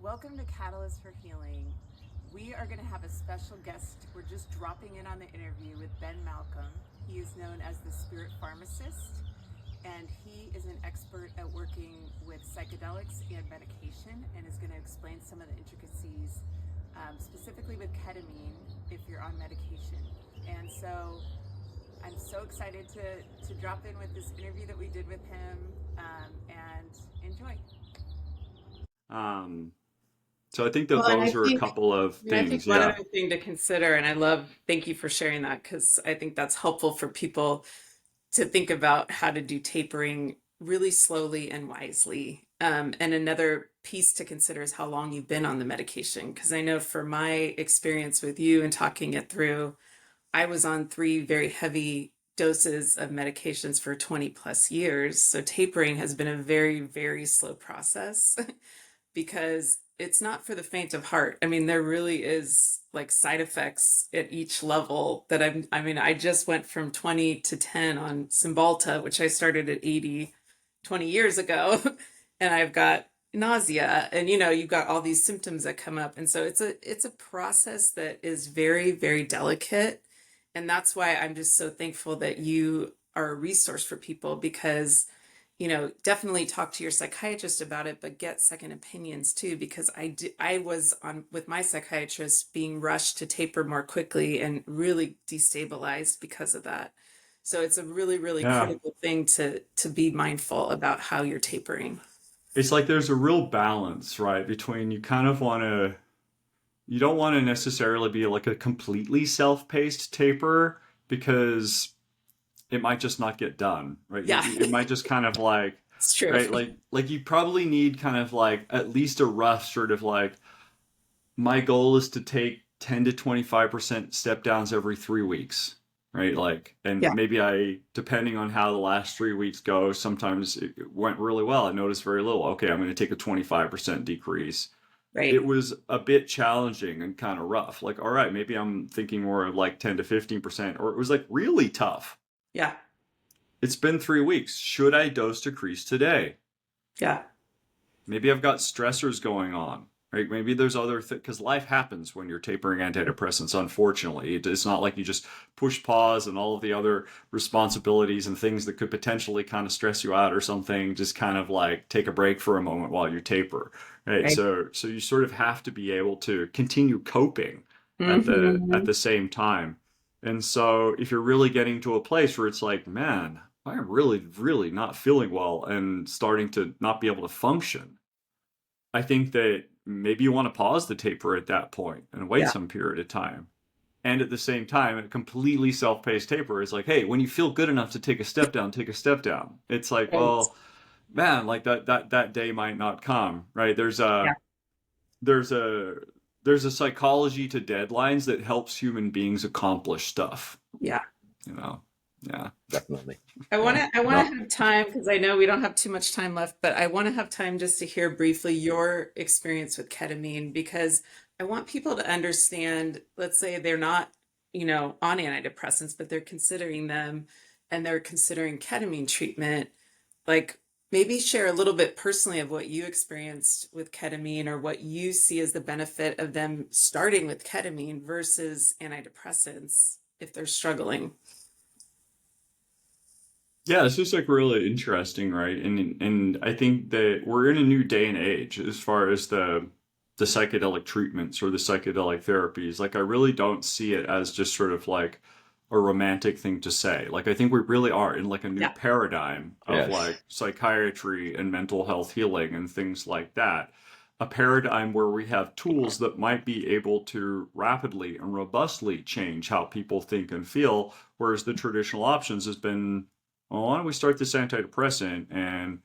Welcome to Catalyst for Healing. We are going to have a special guest. We're just dropping in on the interview with Ben Malcolm. He is known as the Spirit Pharmacist, and he is an expert at working with psychedelics and medication, and is going to explain some of the intricacies, specifically with ketamine if you're on medication. And so I'm so excited to drop in with this interview that we did with him, and enjoy. So I think that Well, and I those are a think, couple of and I think things. one Yeah. other thing to consider, and thank you for sharing that because I think that's helpful for people to think about how to do tapering really slowly and wisely. And another piece to consider is how long you've been on the medication. Because I know for my experience with you and talking it through, I was on 3 very heavy doses of medications for 20 plus years. So tapering has been a very, very slow process because it's not for the faint of heart. I mean, there really is like side effects at each level that I just went from 20 to 10 on Cymbalta, which I started at 80 20 years ago. And I've got nausea and you've got all these symptoms that come up. And so it's a process that is very, very delicate. And that's why I'm just so thankful that you are a resource for people because definitely talk to your psychiatrist about it, but get second opinions too, because I was on with my psychiatrist being rushed to taper more quickly and really destabilized because of that. So it's a really, really Yeah. critical thing to be mindful about how you're tapering. It's like there's a real balance, right? Between you don't want to necessarily be like a completely self-paced taper because it might just not get done, right? Yeah, It might just kind of like, it's true. right? Like you probably need kind of like at least a rough sort of like, my goal is to take 10 to 25% step downs every 3 weeks, right? Like, and Yeah, maybe depending on how the last 3 weeks go, sometimes it went really well. I noticed very little. Okay, I'm going to take a 25% decrease. right. It was a bit challenging and kind of rough. Like, all right, maybe I'm thinking more of like 10 to 15%, or it was like really tough. Yeah, It's been 3 weeks. Should I dose decrease today? yeah, Maybe I've got stressors going on, right? Maybe there's other things, because life happens when you're tapering antidepressants, unfortunately. It's not like you just push pause and all of the other responsibilities and things that could potentially kind of stress you out or something, just kind of like take a break for a moment while you taper, right? right. So you sort of have to be able to continue coping at Hmm. the same time. And so if you're really getting to a place where it's like, man, I'm really, really not feeling well and starting to not be able to function, I think that maybe you want to pause the taper at that point and wait Yeah, some period of time. And at the same time, a completely self-paced taper is like, hey, when you feel good enough to take a step down, take a step down. It's like, right. well, man, like that day might not come, right? Yeah, There's a there's a psychology to deadlines that helps human beings accomplish stuff, yeah. you know. Yeah. Definitely. I want Yeah. to I want No. to have time because I know we don't have too much time left, but I want to have time just to hear briefly your experience with ketamine because I want people to understand, let's say they're not, on antidepressants, but they're considering them and they're considering ketamine treatment. Like maybe share a little bit personally of what you experienced with ketamine or what you see as the benefit of them starting with ketamine versus antidepressants if they're struggling. Yeah, it's just like really interesting, right? And I think that we're in a new day and age as far as the psychedelic treatments or the psychedelic therapies. Like I really don't see it as just sort of like a romantic thing to say. Like I think we really are in like a new Yeah. paradigm of Yes. like psychiatry and mental health healing and things like that. A paradigm where we have tools that might be able to rapidly and robustly change how people think and feel, whereas the traditional options has been, well, why don't we start this antidepressant and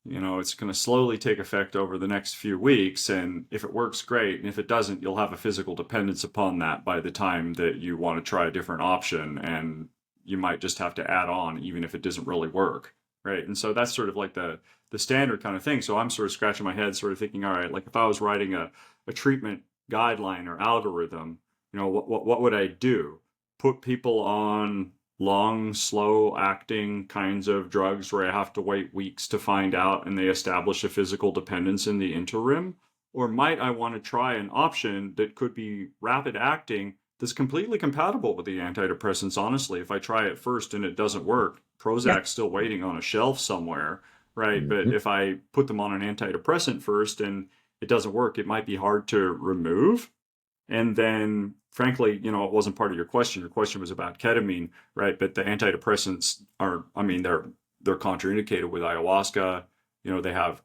it's going to slowly take effect over the next few weeks. And if it works, great. And if it doesn't, you'll have a physical dependence upon that by the time that you want to try a different option. And you might just have to add on, even if it doesn't really work. Right. And so that's sort of like the standard kind of thing. So I'm sort of scratching my head, sort of thinking, all right, like if I was writing a treatment guideline or algorithm, what would I do? Put people on long, slow acting kinds of drugs where I have to wait weeks to find out and they establish a physical dependence in the interim? Or might I want to try an option that could be rapid acting that's completely compatible with the antidepressants? Honestly, if I try it first and it doesn't work, Yeah. Prozac's still waiting on a shelf somewhere, right? But Mhm. if I put them on an antidepressant first and it doesn't work, it might be hard to remove. And then, frankly, it wasn't part of your question. Your question was about ketamine, right? But the antidepressants are, I mean, they're contraindicated with ayahuasca. They have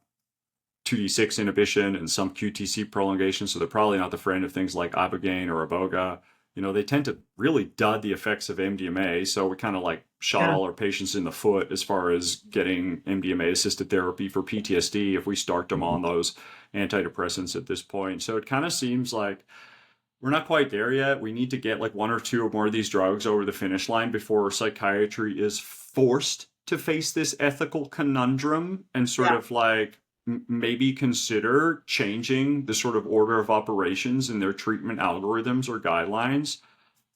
2D6 inhibition and some QTC prolongation, so they're probably not the friend of things like ibogaine or iboga. They tend to really dud the effects of MDMA, so we kind of like shot Yeah. all our patients in the foot as far as getting MDMA assisted therapy for PTSD if we start them on those antidepressants at this point. So it kind of seems like we're not quite there yet. We need to get like one or two or more of these drugs over the finish line before psychiatry is forced to face this ethical conundrum and sort Yeah. of like maybe consider changing the sort of order of operations in their treatment algorithms or guidelines.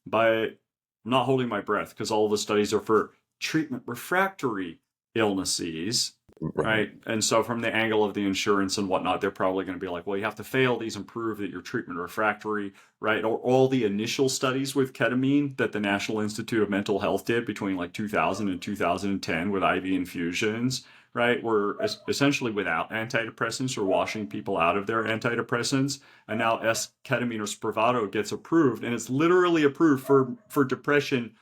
But I'm not holding my breath because all the studies are for treatment refractory illnesses, Right. right? And so from the angle of the insurance and whatnot, they're probably going to be like, well, you have to fail these and prove that you're treatment refractory, right? Or all the initial studies with ketamine that the National Institute of Mental Health did between like 2000 and 2010 with IV infusions, right? Were essentially without antidepressants or washing people out of their antidepressants. And now ketamine or Spravato gets approved, and it's literally approved for depression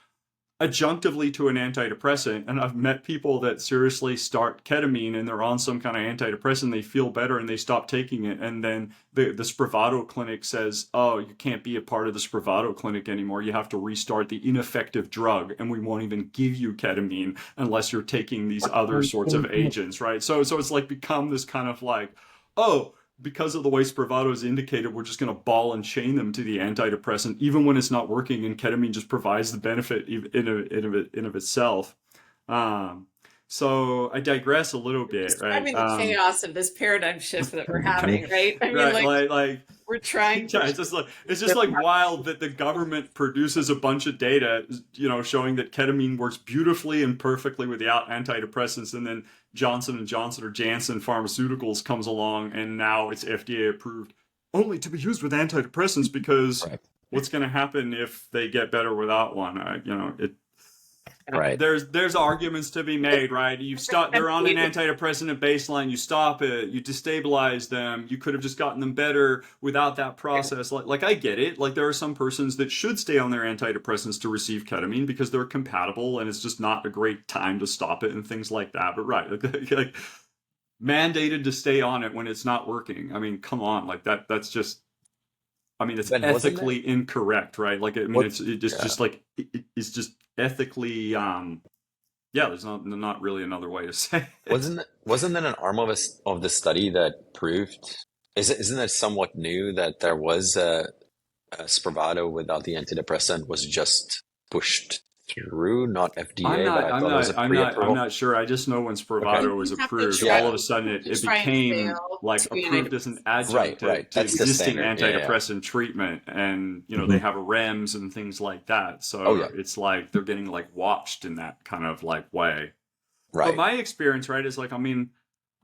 adjunctively to an antidepressant. And I've met people that seriously start ketamine and they're on some kind of antidepressant, they feel better and they stop taking it, and then the Spravato clinic says, oh, you can't be a part of the Spravato clinic anymore, you have to restart the ineffective drug, and we won't even give you ketamine unless you're taking these other sorts of agents, right? So it's like become this kind of like, oh, because of the way Spravato is indicated, we're just going to ball and chain them to the antidepressant, even when it's not working, and ketamine just provides the benefit in of itself. So I digress a little bit, right? Describing the chaos of this paradigm shift that we're having, right? I mean, Right, like we're trying yeah, to. it's just like wild that the government produces a bunch of data, showing that ketamine works beautifully and perfectly without antidepressants, and then Johnson and Johnson or Janssen Pharmaceuticals comes along, and now it's FDA approved only to be used with antidepressants because Right. what's going to happen if they get better without one? Right. There's arguments to be made, right? They're on an antidepressant at baseline, you stop it, you destabilize them, you could have just gotten them better without that process. Like I get it. Like there are some persons that should stay on their antidepressants to receive ketamine because they're compatible and it's just not a great time to stop it and things like that. But right, like mandated to stay on it when it's not working. I mean, come on, like that's just, I mean, it's Ben, wasn't there ethically incorrect, right? Like, I mean, what? it's Yeah. just like it's just ethically, yeah. There's not really another way to say it. Wasn't that an arm of the study that proved? Isn't it somewhat new that there was a Spravato without the antidepressant was just pushed through, not FDA, but I thought it was a I'm pre-approval. not sure. I just know when Okay. Spravato was You have to approved, try. all of Yeah. a sudden You it try and became fail like to be an approved as an adjunct Right. to That's the existing standard. Yeah. antidepressant treatment, and they Mhm. have REMS and things like that. Oh So yeah. it's like they're getting like watched in that kind of like way. But Right. my experience, right, is like, I mean,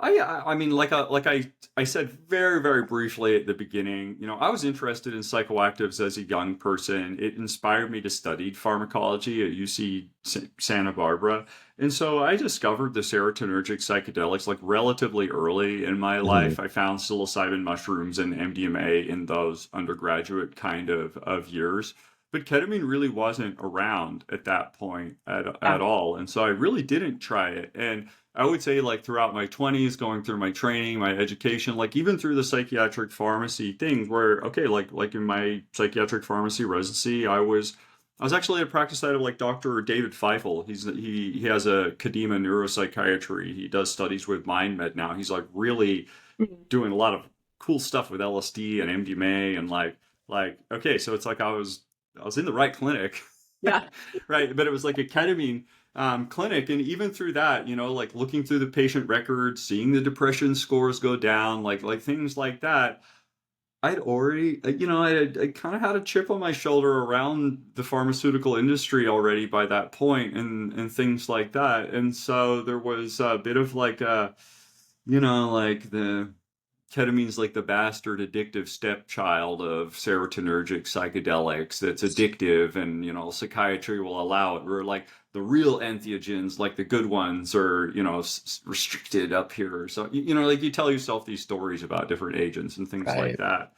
I mean, like I said very, very briefly at the beginning, I was interested in psychoactives as a young person. It inspired me to study pharmacology at UC Santa Barbara. And so I discovered the serotonergic psychedelics like relatively early in my Mhm. life. I found psilocybin mushrooms and MDMA in those undergraduate kind of years. But ketamine really wasn't around at that point at all. And so I really didn't try it. And I would say like throughout my 20s, going through my training, my education, like even through the psychiatric pharmacy thing where, okay, like in my psychiatric pharmacy residency, I was actually at a practice site of like Dr. David Feifel. He has a Kadima neuropsychiatry. He does studies with MindMed now. He's like really doing a lot of cool stuff with LSD and MDMA and like okay, so it's like I was in the right clinic. Yeah. Right, but it was like a ketamine clinic, and even through that, like looking through the patient records, seeing the depression scores go down, like things like that, I'd already, I kind of had a chip on my shoulder around the pharmaceutical industry already by that point, and things like that, and so there was a bit of like a, like the ketamine's like the bastard addictive stepchild of serotonergic psychedelics that's addictive, and psychiatry will allow it. We're like the real entheogens, like the good ones, are restricted up here. So like you tell yourself these stories about different agents and things like Right. that.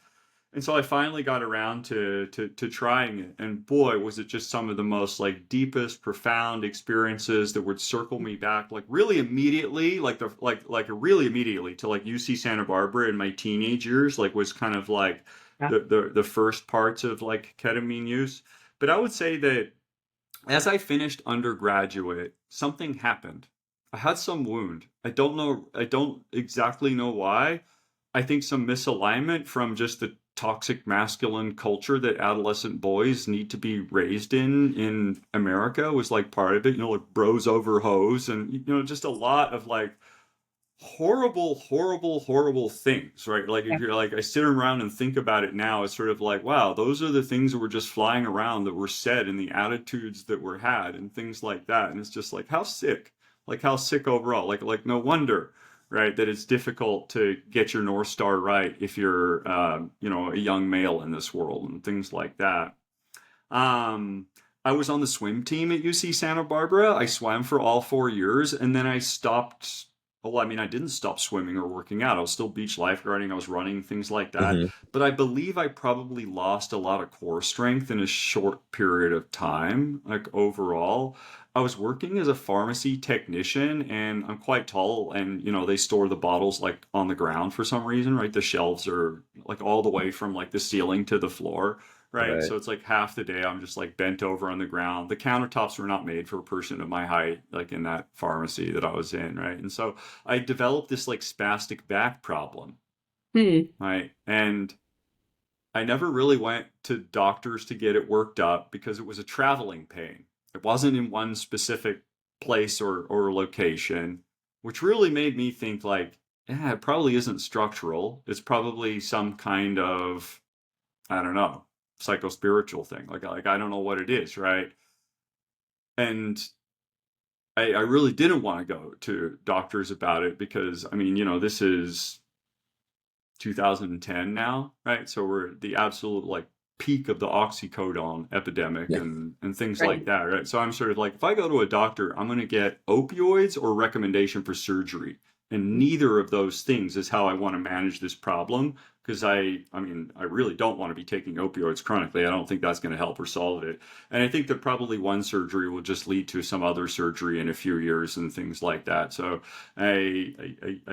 And so I finally got around to trying it, and boy, was it just some of the most like deepest, profound experiences that would circle me back like really immediately, really immediately to like UC Santa Barbara in my teenage years, like was kind of like Yeah. the first parts of like ketamine use. But I would say that as I finished undergraduate, something happened. I had some wound. I don't exactly know why. I think some misalignment from just the toxic masculine culture that adolescent boys need to be raised in America was like part of it, like bros over hoes, and just a lot of like horrible, horrible, horrible things, right? Like if you're like, I sit around and think about it now, it's sort of like, wow, those are the things that were just flying around that were said, and the attitudes that were had and things like that. And it's just like, how sick, overall, like no wonder, right, that it's difficult to get your North Star right if you're, a young male in this world and things like that. Um, I was on the swim team at UC Santa Barbara. I swam for all 4 years, and then I stopped. Well, I mean, I didn't stop swimming or working out. I was still beach lifeguarding. I was running, things like that. Hmm. But I believe I probably lost a lot of core strength in a short period of time, like overall. I was working as a pharmacy technician, and I'm quite tall, and they store the bottles like on the ground for some reason, right? The shelves are like all the way from like the ceiling to the floor. Right. Right. So it's like half the day I'm just like bent over on the ground. The countertops were not made for a person of my height, like in that pharmacy that I was in. Right. And so I developed this like spastic back problem. Hmm. Right. And I never really went to doctors to get it worked up because it was a traveling pain. It wasn't in one specific place or location, which really made me think like, yeah, it probably isn't structural. It's probably some kind of, I don't know, psychospiritual thing. Like I don't know what it is, right? And I really didn't want to go to doctors about it because I mean, this is 2010 now, right? So we're at the absolute like peak of the oxycodone epidemic Yeah. and things like Right. that, right? So I'm sort of like, if I go to a doctor, I'm going to get opioids or recommendation for surgery. And neither of those things is how I want to manage this problem because I mean, I really don't want to be taking opioids chronically. I don't think that's going to help or solve it. And I think that probably one surgery will just lead to some other surgery in a few years and things like that. So I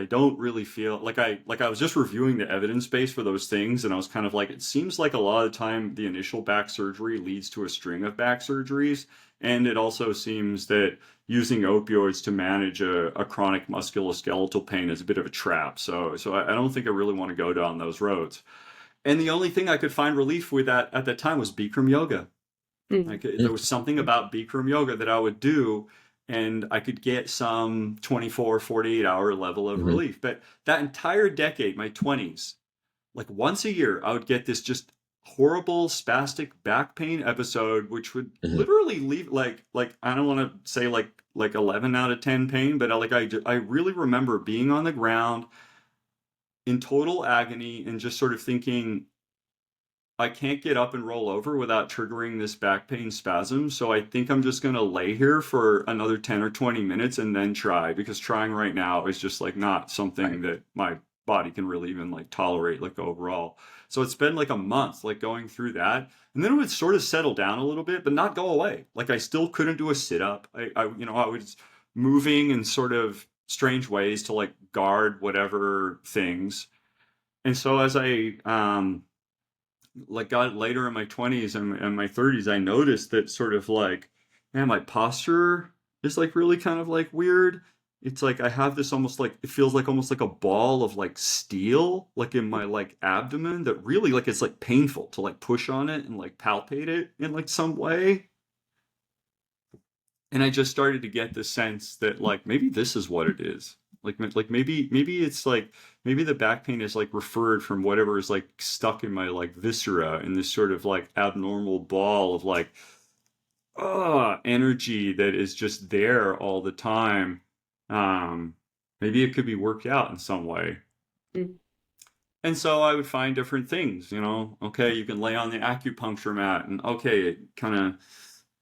don't really feel like I was just reviewing the evidence base for those things, and I was kind of like, it seems like a lot of the time the initial back surgery leads to a string of back surgeries, and it also seems that using opioids to manage a chronic musculoskeletal pain is a bit of a trap. So I don't think I really want to go down those roads. And the only thing I could find relief with at that time was Bikram yoga. Hmm. Like there was something about Bikram yoga that I would do, and I could get some 24, 48-hour level of Hmm. relief. But that entire decade, my 20s, like once a year, I would get this just horrible spastic back pain episode, which would Hmm. literally leave like I don't want to say like 11 out of 10 pain, but I really remember being on the ground in total agony and just sort of thinking, I can't get up and roll over without triggering this back pain spasm. So I think I'm just going to lay here for another 10 or 20 minutes and then try, because trying right now is just like not something Right. that my body can really even like tolerate like overall. So it's been like a month like going through that. And then it would sort of settle down a little bit, but not go away. Like I still couldn't do a sit up. I was moving in sort of strange ways to like guard whatever things. And so as I like got later in my 20s and my 30s, I noticed that sort of like, man, my posture is like really kind of like weird. It's like I have this almost like, it feels like almost like a ball of like steel like in my like abdomen that really like it's like painful to like push on it and like palpate it in like some way. And I just started to get the sense that like maybe this is what it is. Like maybe it's like maybe the back pain is like referred from whatever is like stuck in my like viscera in this sort of like abnormal ball of like energy that is just there all the time. Um Maybe it could be worked out in some way. Hmm. And so I would find different things, you know. Okay, you can lay on the acupuncture mat, and okay, it kind of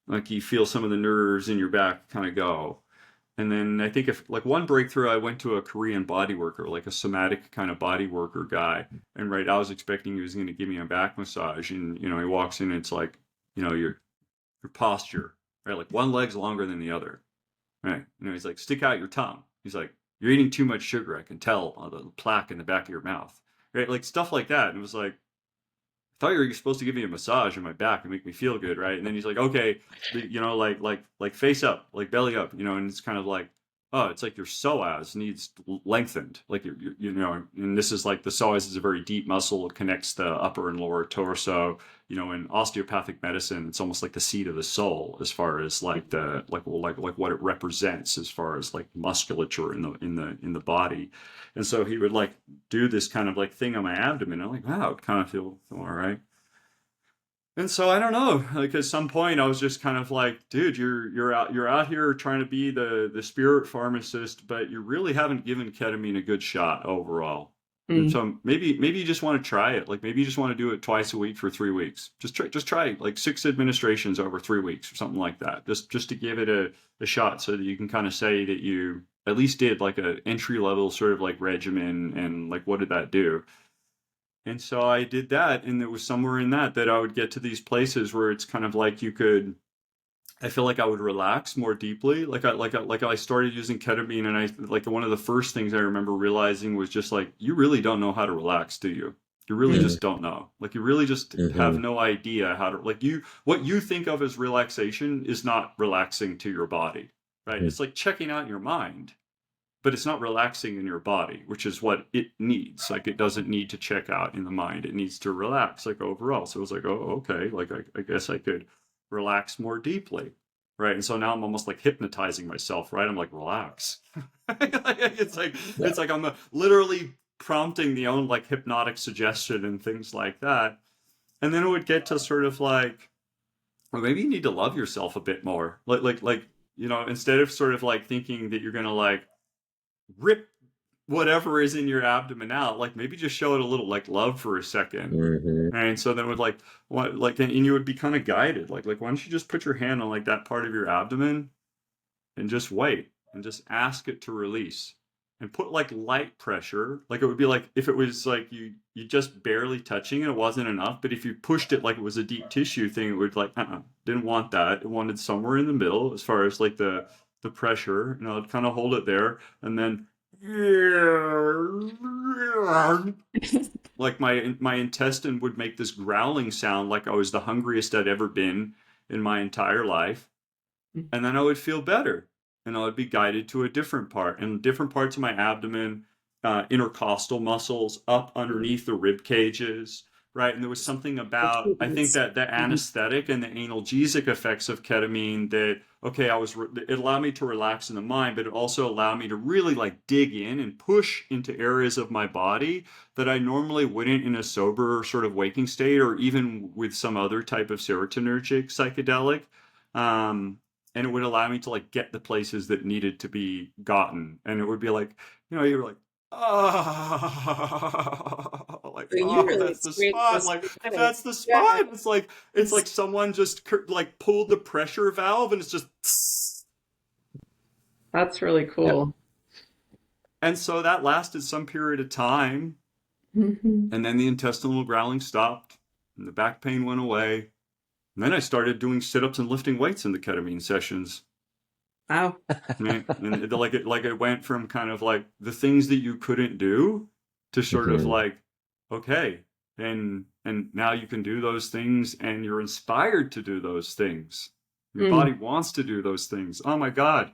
like you feel some of the nerves in your back kind of go. And then I think if like one breakthrough, I went to a Korean body worker, like a somatic kind of body worker guy. And right, I was expecting he was going to give me a back massage, and you know, he walks in, and it's like, you know, your posture, right? Like one leg's longer than the other, right? You know, he's like, stick out your tongue. He's like, you're eating too much sugar. I can tell on the plaque in the back of your mouth, right? Like stuff like that. And it was like, I thought you were supposed to give me a massage on my back and make me feel good, right? And then he's like, okay, you know, like face up, like belly up, you know, and it's kind of like, oh, it's like your psoas needs lengthened, like you know, and this is like the psoas is a very deep muscle. It connects the upper and lower torso. You know, in osteopathic medicine, it's almost like the seat of the soul as far as like the like what it represents as far as like musculature in the body. And so he would like do this kind of like thing on my abdomen. I'm like, wow, it kind of feel all right. And so I don't know, like at some point I was just kind of like, dude, you're out here trying to be the spirit pharmacist, but you really haven't given ketamine a good shot overall. And so maybe you just want to try it. Like maybe you just want to do it twice a week for 3 weeks. Just try like 6 administrations over 3 weeks or something like that. Just to give it a shot so that you can kind of say that you at least did like a entry level sort of like regimen and like what did that do? And so I did that, and it was somewhere in that I would get to these places where it's kind of like you could. I feel like I would relax more deeply. Like I started using ketamine, and I like one of the first things I remember realizing was just like you really don't know how to relax, do you? You really just don't know. Like you really just have no idea how to like what you think of as relaxation is not relaxing to your body, right? It's like checking out your mind. But it's not relaxing in your body, which is what it needs. Like it doesn't need to check out in the mind. It needs to relax like overall. So it was like, oh, okay. Like I guess I could relax more deeply. Right. And so now I'm almost like hypnotizing myself, right? I'm like, relax. It's like I'm literally prompting the own like hypnotic suggestion and things like that. And then it would get to sort of like, well, maybe you need to love yourself a bit more. Like, you know, instead of sort of like thinking that you're gonna like rip whatever is in your abdomen out, like maybe just show it a little like love for a second. And so then it would like what like and you would be kind of guided like why don't you just put your hand on like that part of your abdomen and just wait and just ask it to release and put like light pressure. Like it would be like if it was like you just barely touching it, it wasn't enough, but if you pushed it like it was a deep tissue thing, it would like didn't want that. It wanted somewhere in the middle as far as like the pressure, you know, I'd kind of hold it there, and then like my intestine would make this growling sound like I was the hungriest I'd ever been in my entire life. And then I would feel better, and I would be guided to a different part, and different parts of my abdomen, intercostal muscles up underneath the rib cages. Right. And there was something about, I think that the anesthetic and the analgesic effects of ketamine that, okay, it allowed me to relax in the mind, but it also allowed me to really like dig in and push into areas of my body that I normally wouldn't in a sober sort of waking state or even with some other type of serotonergic psychedelic. And it would allow me to like get the places that needed to be gotten. And it would be like, you know, you were like, like So you oh really that's the experienced spot this like traumatic. that's the Yeah. spot. It's like someone just like pulled the pressure valve and it's just That's really cool. and so that lasted some period of time, and then the intestinal growling stopped and the back pain went away, and then I started doing sit-ups and lifting weights in the ketamine sessions. Wow. Right? And it went from kind of like the things that you couldn't do to sort of like, okay, and now you can do those things and you're inspired to do those things. Your body wants to do those things. Oh my God.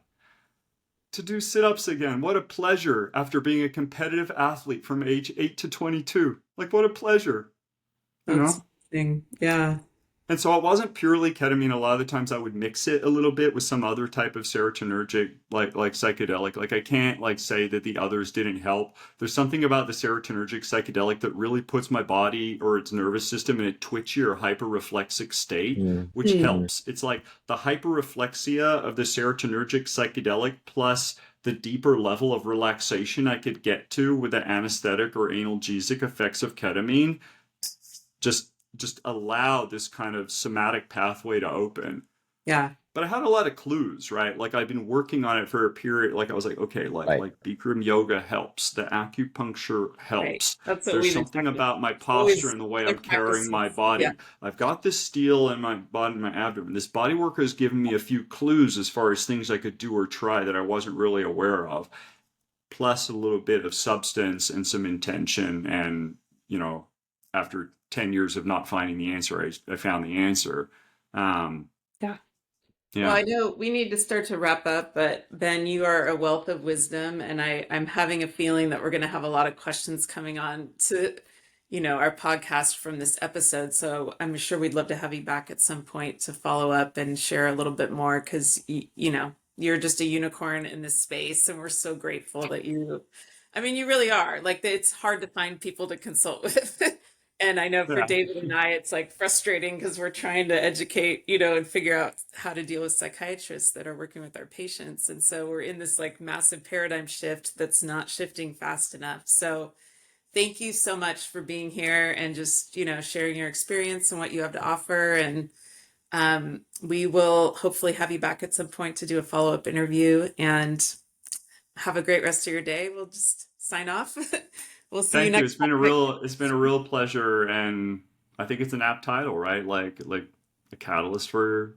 To do sit-ups again. What a pleasure after being a competitive athlete from age 8 to 22. Like what a pleasure. You know? That's interesting. Yeah. And so it wasn't purely ketamine. A lot of the times I would mix it a little bit with some other type of serotonergic, like psychedelic. Like I can't like say that the others didn't help. There's something about the serotonergic psychedelic that really puts my body or its nervous system in a twitchy or hyperreflexic state, which helps. It's like the hyperreflexia of the serotonergic psychedelic plus the deeper level of relaxation I could get to with the anesthetic or analgesic effects of ketamine just allow this kind of somatic pathway to open. Yeah. But I had a lot of clues, right? Like I've been working on it for a period. Like I was like, okay, Right. like Bikram yoga helps. The acupuncture Right. helps. That's what There's we've been something talking about. about my There's posture always and the way other I'm carrying my practices. Yeah. body. I've got this steel in my body, my abdomen. This body work has given me a few clues as far as things I could do or try that I wasn't really aware of, plus a little bit of substance and some intention. And, after 10 years of not finding the answer, I found the answer. Um, Yeah. Well, yeah. I know we need to start to wrap up, but Ben, you are a wealth of wisdom, and I'm having a feeling that we're going to have a lot of questions coming on to, our podcast from this episode. So I'm sure we'd love to have you back at some point to follow up and share a little bit more because, you're just a unicorn in this space, and we're so grateful that you really are. Like, it's hard to find people to consult with. And I know for Yeah. David and I, it's like frustrating because we're trying to educate, and figure out how to deal with psychiatrists that are working with our patients. And so we're in this like massive paradigm shift that's not shifting fast enough. So thank you so much for being here and just, sharing your experience and what you have to offer. And we will hopefully have you back at some point to do a follow-up interview, and have a great rest of your day. We'll just sign off. We'll see you Thank you. next time. It's been a real pleasure, and I think it's an apt title, right? Like a catalyst for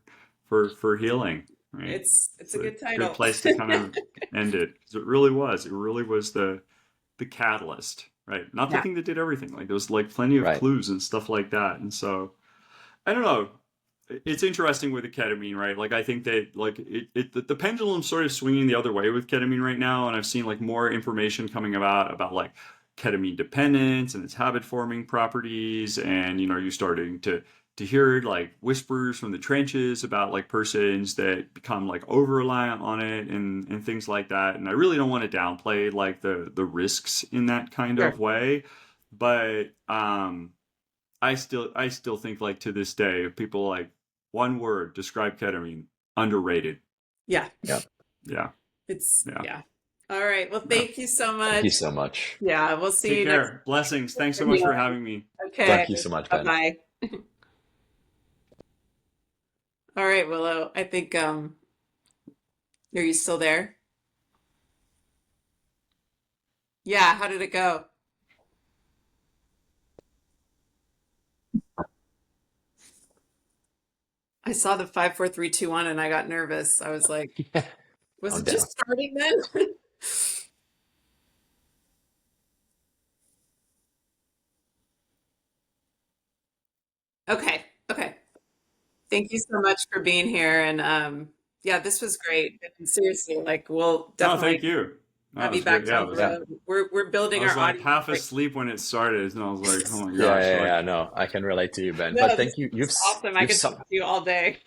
healing, right? It's It's a a good title. good place to kind of end it. 'Cause it really was. It really was the catalyst, right? Not the Yeah. thing that did everything. Like there was like plenty of Right. clues and stuff like that. And so I don't know. It's interesting with the ketamine, right? Like I think that like the pendulum's sort of swinging the other way with ketamine right now, and I've seen like more information coming about like ketamine dependence and its habit forming properties, and you're starting to hear like whispers from the trenches about like persons that become like over reliant on it and things like that. And I really don't want to downplay like the risks in that kind Sure. of way, but I still think like to this day, if people like one word describe ketamine, underrated. Yeah. Yeah. Yeah. Yeah. Yeah. All right. Well, Yeah. thank you so Thank you much. so much. Yeah, we'll see Take you next care. Blessings. Thanks so much video. for having me. Okay. Thank you so much, Ben. Bye-bye. All right, Willow. I think are you still there? Yeah, how did it go? I saw the 5, 4, 3, 2, 1 and I got nervous. I was like, was I'm it down. just starting then? Okay. Okay. Thank you so much for being here. And yeah, this was great. And seriously, like we'll No, thank definitely you. That have you was great. back Yeah, down it the was. Yeah. road. We're I building was our like audience. half asleep when it started, and I was like, oh my Yeah, gosh, like yeah. No, I can relate to you, Ben. No, But this thank you. is awesome. I could talk to you all day.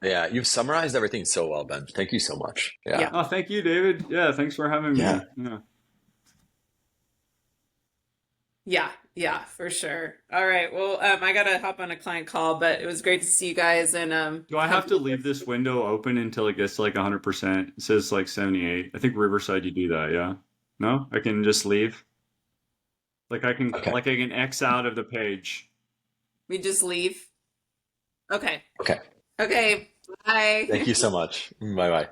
Yeah, you've summarized everything so well, Ben. Thank you so much. Yeah. Yeah. oh, thank you, David. Yeah, thanks for having Yeah. me. Yeah. Yeah, yeah, for sure. All right. Well, I gotta hop on a client call, but it was great to see you guys and Do I have to leave this window open until it gets to like 100%? It says like 78. I think Riverside you do that, yeah? No? I can just leave? Okay. Like I can X out of the page. we just leave. Okay. Okay. Okay. Bye. Thank you so much. Bye bye.